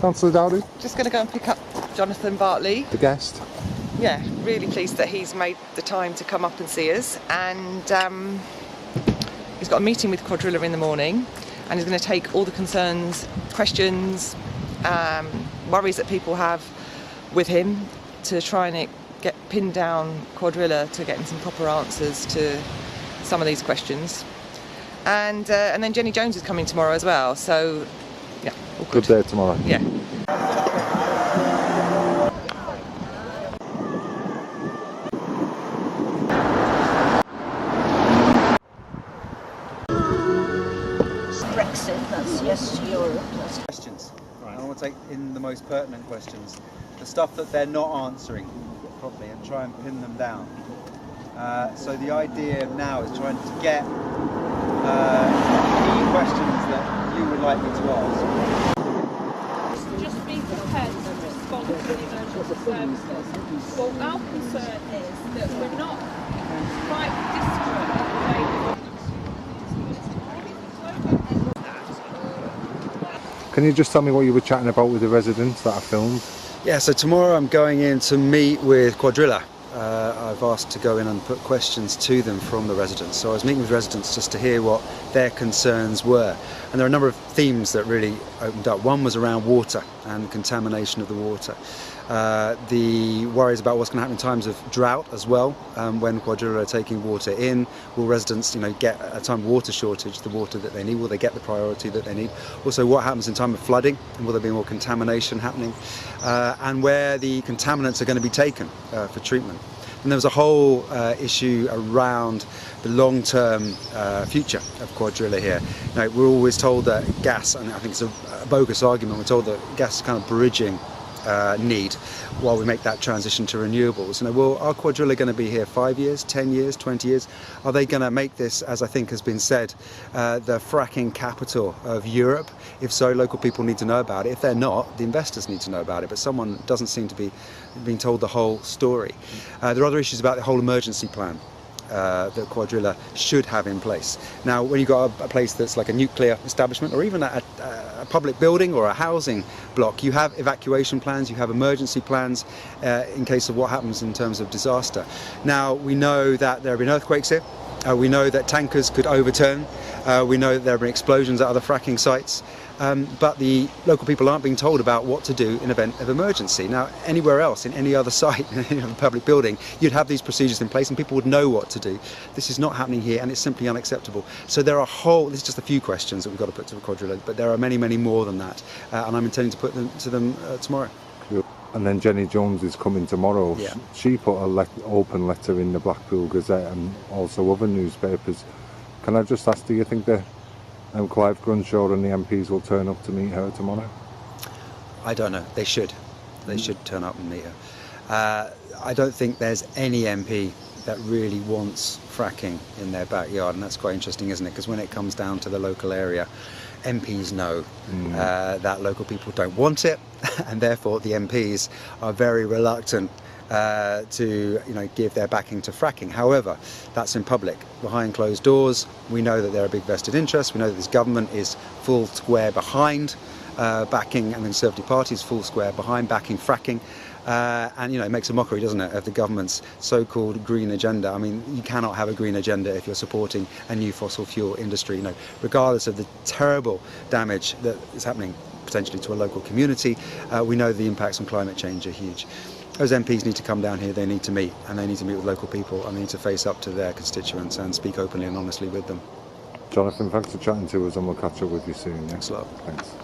Councillor Dowdy? Just going to go and pick up Jonathan Bartley. The guest? Yeah, really pleased that he's made the time to come up and see us, and he's got a meeting with Cuadrilla in the morning, and he's going to take all the concerns, questions, worries that people have with him to try and get pinned down Cuadrilla to getting some proper answers to some of these questions. And then Jenny Jones is coming tomorrow as well, so yeah, all good. Good day tomorrow. Yeah. Brexit, that's yes to Europe. Questions. Right. I want to take in the most pertinent questions, the stuff that they're not answering properly, and try and pin them down. So the idea now is trying to get key questions that you would like me to ask. Just be prepared to respond to the emergency services. Well, our concern is that we're not quite disparate. Can you just tell me what you were chatting about with the residents that I filmed? Yeah, so tomorrow I'm going in to meet with Cuadrilla. I've asked to go in and put questions to them from the residents. So I was meeting with residents just to hear what their concerns were. And there are a number of themes that really opened up. One was around water and contamination of the water. The worries about what's going to happen in times of drought as well, when Cuadrilla are taking water in. Will residents, get at a time of water shortage the water that they need? Will they get the priority that they need? Also, what happens in time of flooding, and will there be more contamination happening? And where the contaminants are going to be taken for treatment. And there was a whole issue around the long-term future of Cuadrilla here. We're always told that gas, and I think it's a bogus argument, we're told that gas is kind of bridging need while we make that transition to renewables. Well, are Cuadrilla going to be here 5 years, 10 years, 20 years? Are they going to make this, as I think has been said, the fracking capital of Europe? If so, local people need to know about it. If they're not, the investors need to know about it. But someone doesn't seem to be being told the whole story. There are other issues about the whole emergency plan that Cuadrilla should have in place. Now, when you've got a place that's like a nuclear establishment, or even a public building or a housing block, you have evacuation plans, you have emergency plans in case of what happens in terms of disaster. Now, we know that there have been earthquakes here. We know that tankers could overturn. We know that there have been explosions at other fracking sites. But the local people aren't being told about what to do in event of emergency. Now, anywhere else, in any other site, in a public building, you'd have these procedures in place and people would know what to do. This is not happening here, and it's simply unacceptable. So there are this is just a few questions that we've got to put to the Cuadrilla, but there are many, many more than that. And I'm intending to put them to them tomorrow. And then Jenny Jones is coming tomorrow. Yeah. She put an open letter in the Blackpool Gazette and also other newspapers. Can I just ask, do you think that Clive Grunshaw and the MPs will turn up to meet her tomorrow? I don't know. They should. They should turn up and meet her. I don't think there's any MP that really wants fracking in their backyard, and that's quite interesting, isn't it? Because when it comes down to the local area, MPs know that local people don't want it, and therefore the MPs are very reluctant to give their backing to fracking. However, that's in public. Behind closed doors, we know that there are big vested interests. We know that this government is full square behind backing, and the Conservative Party is full square behind backing fracking. And it makes a mockery, doesn't it, of the government's so-called green agenda. I mean, you cannot have a green agenda if you're supporting a new fossil fuel industry. Regardless of the terrible damage that is happening potentially to a local community, we know the impacts on climate change are huge. Those MPs need to come down here, they need to meet, and they need to meet with local people, and they need to face up to their constituents and speak openly and honestly with them. Jonathan, thanks for chatting to us, and we'll catch up with you soon. Thanks a lot. Thanks.